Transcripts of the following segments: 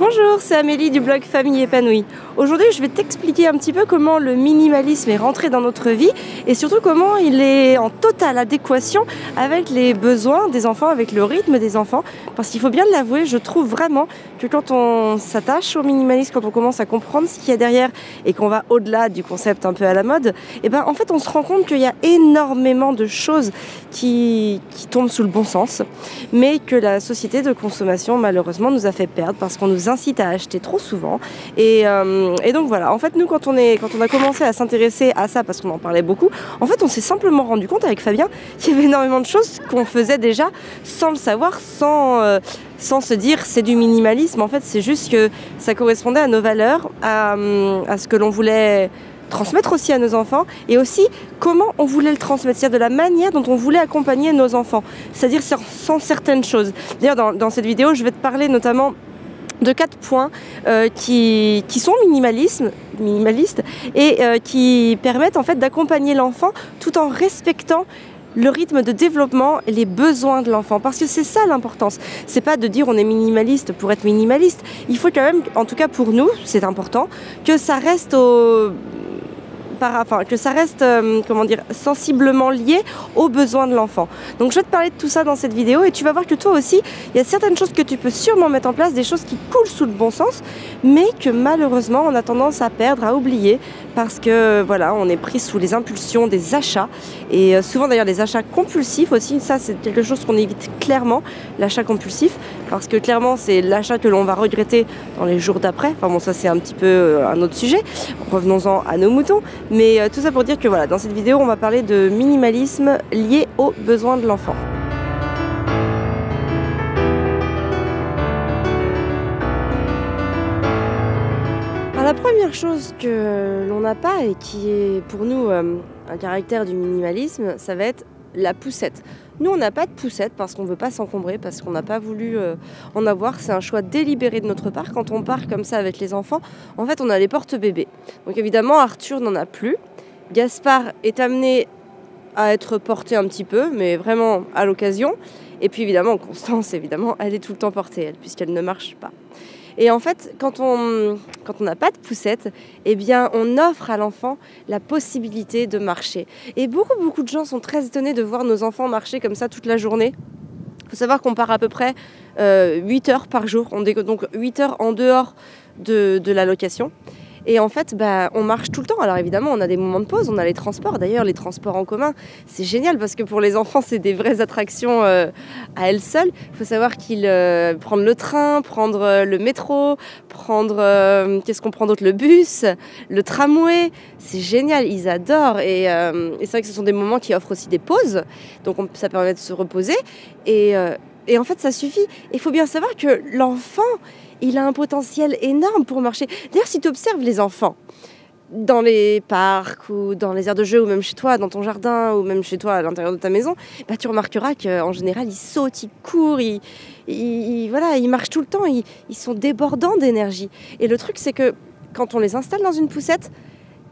Bonjour, c'est Amélie du blog Famille Épanouie. Aujourd'hui, je vais t'expliquer un petit peu comment le minimalisme est rentré dans notre vie et surtout comment il est en totale adéquation avec les besoins des enfants, avec le rythme des enfants. Parce qu'il faut bien l'avouer, je trouve vraiment que quand on s'attache au minimalisme, quand on commence à comprendre ce qu'il y a derrière et qu'on va au-delà du concept un peu à la mode, en fait, on se rend compte qu'il y a énormément de choses qui tombent sous le bon sens, mais que la société de consommation, malheureusement, nous a fait perdre parce qu'on nous incite à acheter trop souvent. Et donc voilà, en fait, nous, quand on a commencé à s'intéresser à ça, parce qu'on en parlait beaucoup, en fait, on s'est simplement rendu compte avec Fabien qu'il y avait énormément de choses qu'on faisait déjà sans le savoir, sans se dire c'est du minimalisme. En fait, c'est juste que ça correspondait à nos valeurs, à ce que l'on voulait transmettre aussi à nos enfants et aussi comment on voulait le transmettre, c'est-à-dire de la manière dont on voulait accompagner nos enfants, c'est-à-dire sans certaines choses. D'ailleurs, dans cette vidéo, je vais te parler notamment de 4 points qui sont minimalistes et qui permettent en fait d'accompagner l'enfant tout en respectant le rythme de développement et les besoins de l'enfant. Parce que c'est ça l'importance. C'est pas de dire on est minimaliste pour être minimaliste. Il faut quand même, en tout cas pour nous, c'est important, que ça reste sensiblement lié aux besoins de l'enfant. Donc je vais te parler de tout ça dans cette vidéo et tu vas voir que toi aussi, il y a certaines choses que tu peux sûrement mettre en place, des choses qui coulent sous le bon sens, mais que malheureusement on a tendance à perdre, à oublier, parce que voilà, on est pris sous les impulsions des achats et souvent d'ailleurs des achats compulsifs aussi. Ça, c'est quelque chose qu'on évite clairement, l'achat compulsif, parce que clairement c'est l'achat que l'on va regretter dans les jours d'après. Enfin bon, ça c'est un petit peu un autre sujet. Revenons-en à nos moutons. Mais tout ça pour dire que voilà, dans cette vidéo, on va parler de minimalisme lié aux besoins de l'enfant. Alors, la première chose que l'on n'a pas et qui est pour nous un caractère du minimalisme, ça va être la poussette. Nous, on n'a pas de poussette parce qu'on ne veut pas s'encombrer, parce qu'on n'a pas voulu en avoir. C'est un choix délibéré de notre part. Quand on part comme ça avec les enfants, en fait, on a les porte-bébés. Donc évidemment, Arthur n'en a plus. Gaspard est amené à être porté un petit peu, mais vraiment à l'occasion. Et puis évidemment, Constance, elle est tout le temps portée, elle, puisqu'elle ne marche pas. Et en fait, quand on n'a pas de poussette, on offre à l'enfant la possibilité de marcher. Et beaucoup de gens sont très étonnés de voir nos enfants marcher comme ça toute la journée. Il faut savoir qu'on part à peu près 8 heures par jour, donc 8 heures en dehors de la location. Et en fait, on marche tout le temps. Alors évidemment, on a des moments de pause, on a les transports. D'ailleurs, les transports en commun, c'est génial parce que pour les enfants, c'est des vraies attractions à elles seules. Il faut savoir qu'ils prennent le train, prendre le métro, prendre, qu'est-ce qu'on prend d'autre, le bus, le tramway. C'est génial, ils adorent. Et c'est vrai que ce sont des moments qui offrent aussi des pauses. Donc ça permet de se reposer. Et en fait, ça suffit. Il faut bien savoir que l'enfant, il a un potentiel énorme pour marcher. D'ailleurs, si tu observes les enfants dans les parcs ou dans les aires de jeu ou même chez toi, dans ton jardin ou même chez toi à l'intérieur de ta maison, tu remarqueras qu'en général, ils sautent, ils courent, ils marchent tout le temps, ils sont débordants d'énergie. Et le truc, c'est que quand on les installe dans une poussette,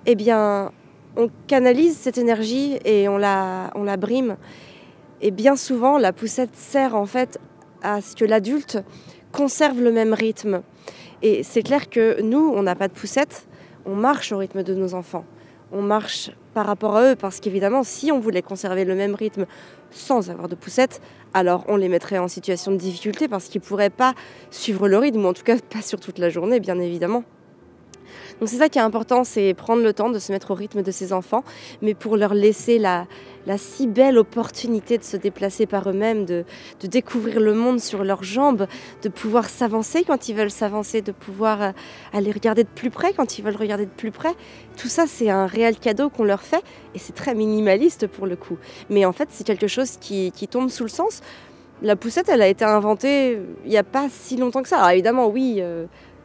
on canalise cette énergie et on la brime. Et bien souvent, la poussette sert en fait à ce que l'adulte conserve le même rythme. Et c'est clair que nous, on n'a pas de poussette, on marche au rythme de nos enfants. On marche par rapport à eux, parce qu'évidemment, si on voulait conserver le même rythme sans avoir de poussette, alors on les mettrait en situation de difficulté parce qu'ils ne pourraient pas suivre le rythme, ou en tout cas pas sur toute la journée, bien évidemment. Donc c'est ça qui est important, c'est prendre le temps de se mettre au rythme de ses enfants, mais pour leur laisser la si belle opportunité de se déplacer par eux-mêmes, de découvrir le monde sur leurs jambes, de pouvoir s'avancer quand ils veulent s'avancer, de pouvoir aller regarder de plus près quand ils veulent regarder de plus près. Tout ça, c'est un réel cadeau qu'on leur fait et c'est très minimaliste pour le coup. Mais en fait, c'est quelque chose qui tombe sous le sens. La poussette, elle a été inventée il n'y a pas si longtemps que ça. Alors évidemment, oui...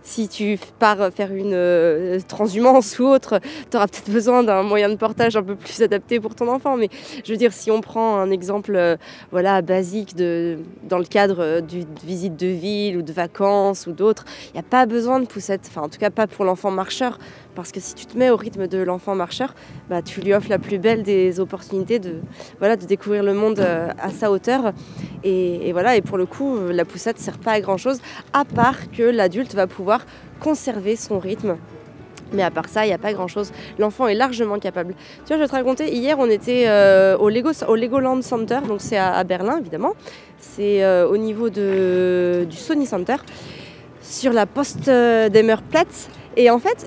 Si tu pars faire une transhumance ou autre, tu auras peut-être besoin d'un moyen de portage un peu plus adapté pour ton enfant. Mais je veux dire, si on prend un exemple basique dans le cadre d'une visite de ville ou de vacances ou d'autres, il n'y a pas besoin de poussette. Enfin, en tout cas, pas pour l'enfant marcheur. parce que si tu te mets au rythme de l'enfant marcheur, bah, tu lui offres la plus belle des opportunités de découvrir le monde à sa hauteur. Et voilà, et pour le coup, la poussette ne sert pas à grand chose, à part que l'adulte va pouvoir conserver son rythme. Mais à part ça, il n'y a pas grand-chose. L'enfant est largement capable. Tu vois, je vais te raconter, hier, on était au Legoland Center, donc c'est à Berlin, évidemment. C'est au niveau du Sony Center, sur la Potsdamer Platz. Et en fait,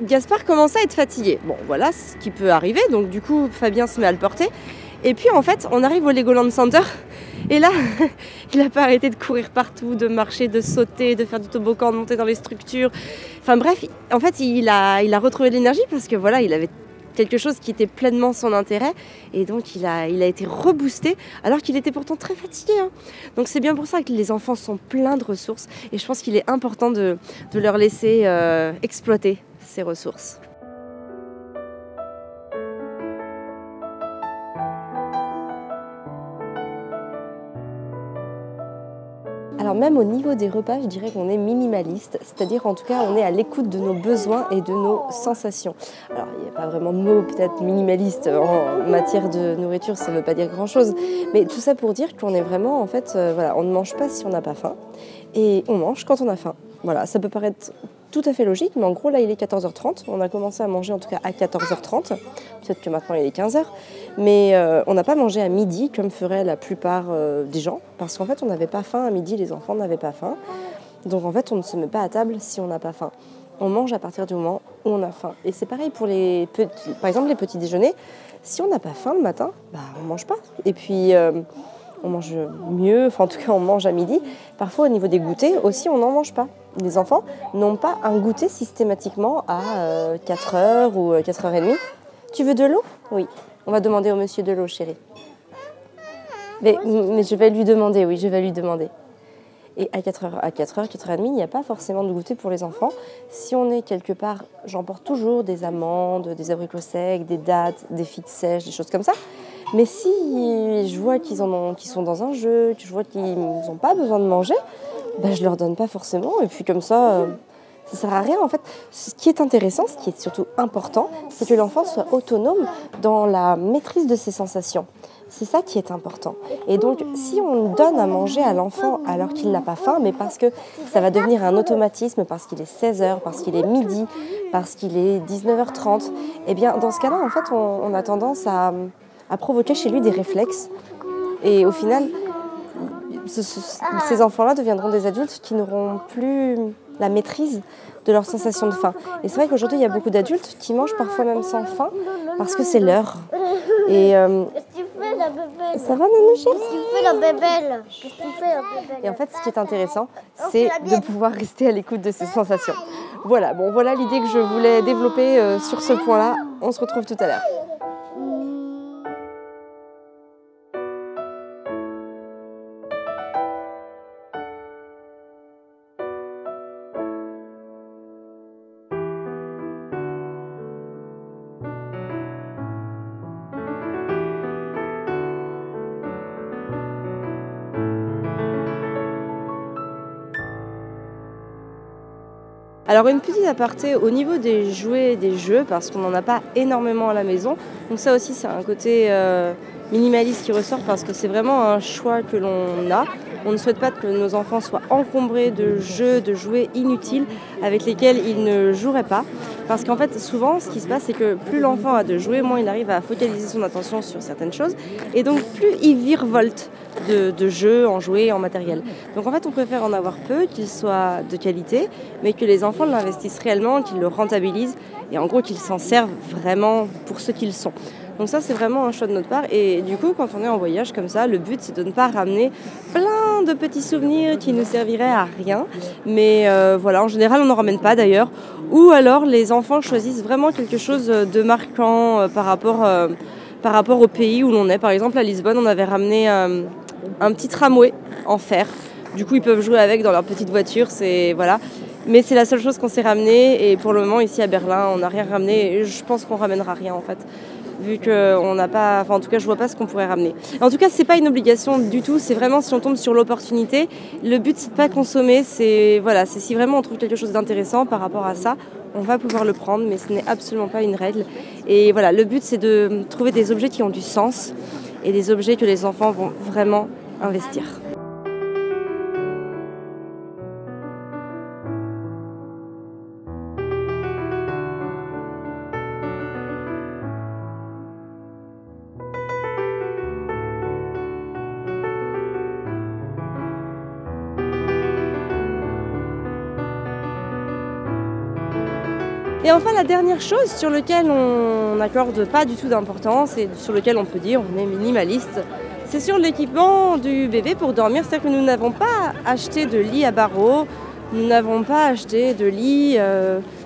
Gaspard commence à être fatigué. Bon, voilà ce qui peut arriver. Donc du coup, Fabien se met à le porter. Et puis, en fait, on arrive au Legoland Center. Et là, il n'a pas arrêté de courir partout, de marcher, de sauter, de faire du toboggan, de monter dans les structures. Enfin bref, en fait, il a retrouvé de l'énergie parce que voilà, il avait quelque chose qui était pleinement son intérêt. Et donc, il a été reboosté alors qu'il était pourtant très fatigué. Hein. Donc, c'est bien pour ça que les enfants sont pleins de ressources. Et je pense qu'il est important de leur laisser exploiter ces ressources. Alors même au niveau des repas, je dirais qu'on est minimaliste, c'est-à-dire en tout cas on est à l'écoute de nos besoins et de nos sensations. Alors il n'y a pas vraiment de mot peut-être minimaliste en matière de nourriture, ça ne veut pas dire grand-chose, mais tout ça pour dire qu'on est vraiment en fait, on ne mange pas si on n'a pas faim et on mange quand on a faim. Voilà, ça peut paraître tout à fait logique, mais en gros là il est 14h30, on a commencé à manger en tout cas à 14h30, peut-être que maintenant il est 15h, mais on n'a pas mangé à midi comme feraient la plupart des gens, parce qu'en fait on n'avait pas faim à midi, les enfants n'avaient pas faim, donc en fait on ne se met pas à table si on n'a pas faim. On mange à partir du moment où on a faim. Et c'est pareil pour par exemple les petits déjeuners, si on n'a pas faim le matin, on ne mange pas. Et puis on mange mieux, enfin en tout cas on mange à midi. Parfois au niveau des goûters aussi on n'en mange pas. Les enfants n'ont pas un goûter systématiquement à 4h ou 4h30. Tu veux de l'eau ? Oui. On va demander au monsieur de l'eau, chérie. Mais je vais lui demander, oui, je vais lui demander. Et à 4h, 4h30, il n'y a pas forcément de goûter pour les enfants. Si on est quelque part, j'emporte toujours des amandes, des abricots secs, des dattes, des figues sèches, des choses comme ça. Mais si je vois qu'ils sont dans un jeu, que je vois qu'ils n'ont pas besoin de manger, je leur donne pas forcément. Et puis comme ça sert à rien en fait. Ce qui est intéressant, ce qui est surtout important, c'est que l'enfant soit autonome dans la maîtrise de ses sensations. C'est ça qui est important. Et donc, si on donne à manger à l'enfant alors qu'il n'a pas faim, mais parce que ça va devenir un automatisme, parce qu'il est 16h, parce qu'il est midi, parce qu'il est 19h30, eh bien, dans ce cas-là, en fait, on a tendance à provoquer chez lui des réflexes. Et au final, ces enfants-là deviendront des adultes qui n'auront plus la maîtrise de leur sensation de faim. Et c'est vrai qu'aujourd'hui, il y a beaucoup d'adultes qui mangent parfois même sans faim parce que c'est l'heure. Et ça va, Nanou chérie ? Qu'est-ce que tu fais la bébelle ? Qu'est-ce que tu fais la bébelle ? Et en fait, ce qui est intéressant, c'est de pouvoir rester à l'écoute de ces sensations. Voilà l'idée que je voulais développer sur ce point-là. On se retrouve tout à l'heure. Alors une petite aparté au niveau des jouets et des jeux, parce qu'on n'en a pas énormément à la maison. Donc ça aussi c'est un côté minimaliste qui ressort parce que c'est vraiment un choix que l'on a. On ne souhaite pas que nos enfants soient encombrés de jeux, de jouets inutiles avec lesquels ils ne joueraient pas. Parce qu'en fait, souvent, ce qui se passe, c'est que plus l'enfant a de jouets, moins il arrive à focaliser son attention sur certaines choses. Et donc, plus il virevolte de jeux, en jouets, en matériel. Donc en fait, on préfère en avoir peu, qu'ils soient de qualité, mais que les enfants l'investissent réellement, qu'ils le rentabilisent et en gros qu'ils s'en servent vraiment pour ce qu'ils sont. Donc ça, c'est vraiment un choix de notre part. Et du coup, quand on est en voyage comme ça, le but, c'est de ne pas ramener plein de petits souvenirs qui ne serviraient à rien. Mais en général, on n'en ramène pas d'ailleurs. Ou alors, les enfants choisissent vraiment quelque chose de marquant par rapport au pays où l'on est. Par exemple, à Lisbonne, on avait ramené un petit tramway en fer. Du coup, ils peuvent jouer avec dans leur petite voiture. Mais c'est la seule chose qu'on s'est ramené et pour le moment ici à Berlin on n'a rien ramené et je pense qu'on ramènera rien en fait. Vu qu'on n'a pas, enfin en tout cas je vois pas ce qu'on pourrait ramener. En tout cas c'est pas une obligation du tout, c'est vraiment si on tombe sur l'opportunité. Le but c'est de pas consommer, c'est voilà, c'est si vraiment on trouve quelque chose d'intéressant par rapport à ça, on va pouvoir le prendre, mais ce n'est absolument pas une règle. Et voilà, le but c'est de trouver des objets qui ont du sens et des objets que les enfants vont vraiment investir. Et enfin, la dernière chose sur laquelle on n'accorde pas du tout d'importance et sur laquelle on peut dire on est minimaliste, c'est sur l'équipement du bébé pour dormir. C'est-à-dire que nous n'avons pas acheté de lit à barreaux, nous n'avons pas acheté de lit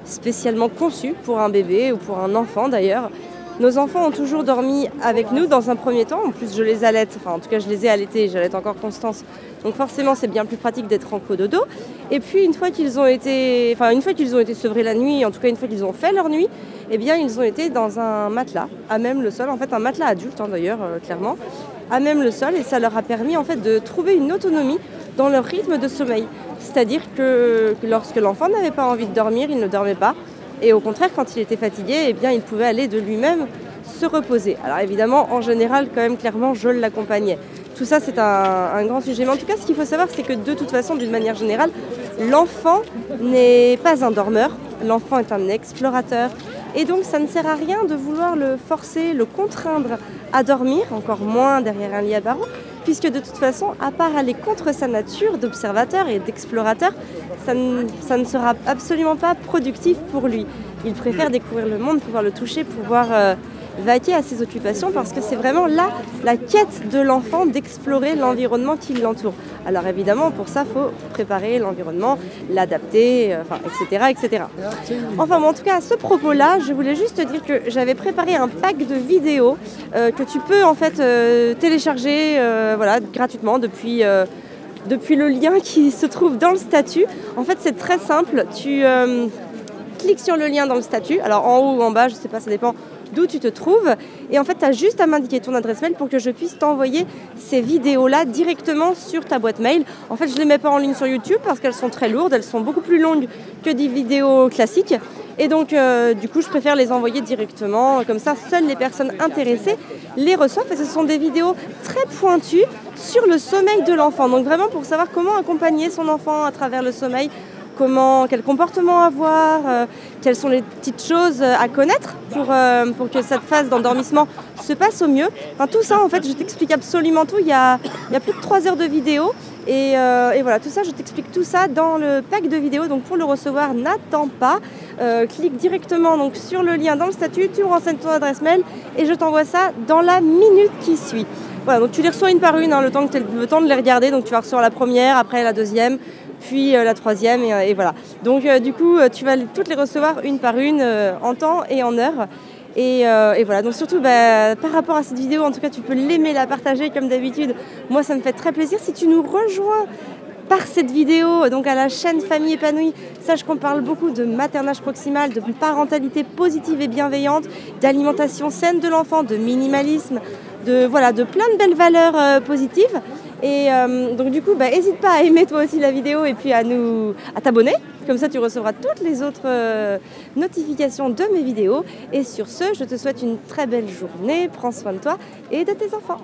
spécialement conçu pour un bébé ou pour un enfant d'ailleurs. Nos enfants ont toujours dormi avec nous dans un premier temps. En plus, je les allaite, enfin en tout cas je les ai allaités, j'allaite encore Constance. Donc forcément, c'est bien plus pratique d'être en cododo. Et puis une fois qu'ils ont été sevrés la nuit, en tout cas une fois qu'ils ont fait leur nuit, eh bien ils ont été dans un matelas à même le sol, en fait un matelas adulte d'ailleurs clairement, à même le sol, et ça leur a permis en fait de trouver une autonomie dans leur rythme de sommeil. C'est-à-dire que lorsque l'enfant n'avait pas envie de dormir, il ne dormait pas. Et au contraire, quand il était fatigué, eh bien, il pouvait aller de lui-même se reposer. Alors évidemment, en général, quand même, clairement, je l'accompagnais. Tout ça, c'est un grand sujet. Mais en tout cas, ce qu'il faut savoir, c'est que de toute façon, d'une manière générale, l'enfant n'est pas un dormeur. L'enfant est un explorateur. Et donc, ça ne sert à rien de vouloir le forcer, le contraindre à dormir, encore moins derrière un lit à barreaux, puisque de toute façon, à part aller contre sa nature d'observateur et d'explorateur, ça ne sera absolument pas productif pour lui. Il préfère découvrir le monde, pouvoir le toucher, pouvoir vaquer à ses occupations, parce que c'est vraiment là la quête de l'enfant d'explorer l'environnement qui l'entoure. Alors évidemment, pour ça, il faut préparer l'environnement, l'adapter, etc., etc. Enfin bon, en tout cas, à ce propos-là, je voulais juste te dire que j'avais préparé un pack de vidéos que tu peux en fait télécharger gratuitement depuis le lien qui se trouve dans le statut. En fait, c'est très simple. Tu cliques sur le lien dans le statut. Alors en haut ou en bas, je ne sais pas, ça dépend d'où tu te trouves. Et en fait, tu as juste à m'indiquer ton adresse mail pour que je puisse t'envoyer ces vidéos-là directement sur ta boîte mail. En fait, je ne les mets pas en ligne sur YouTube parce qu'elles sont très lourdes. Elles sont beaucoup plus longues que des vidéos classiques. Et donc, du coup, je préfère les envoyer directement. Comme ça, seules les personnes intéressées les reçoivent. Et ce sont des vidéos très pointues sur le sommeil de l'enfant. Donc vraiment pour savoir comment accompagner son enfant à travers le sommeil, quel comportement avoir, quelles sont les petites choses à connaître pour que cette phase d'endormissement se passe au mieux. Enfin, tout ça, en fait, je t'explique absolument tout. Il y a plus de 3 heures de vidéo. Et voilà, tout ça, je t'explique tout ça dans le pack de vidéos. Donc pour le recevoir, n'attends pas. Clique directement donc, sur le lien dans le statut, tu me renseignes ton adresse mail et je t'envoie ça dans la minute qui suit. Voilà, donc tu les reçois une par une, le temps que tu aies le temps de les regarder. Donc tu vas recevoir la première, après la deuxième, puis la troisième et voilà. Donc du coup, tu vas toutes les recevoir une par une en temps et en heure. Et voilà, donc surtout par rapport à cette vidéo, en tout cas tu peux l'aimer, la partager comme d'habitude. Moi ça me fait très plaisir. Si tu nous rejoins par cette vidéo, donc à la chaîne Famille Épanouie, sache qu'on parle beaucoup de maternage proximal, de parentalité positive et bienveillante, d'alimentation saine de l'enfant, de minimalisme, de plein de belles valeurs positives. Et donc du coup, n'hésite pas à aimer toi aussi la vidéo et puis à t'abonner. Comme ça, tu recevras toutes les autres notifications de mes vidéos. Et sur ce, je te souhaite une très belle journée. Prends soin de toi et de tes enfants.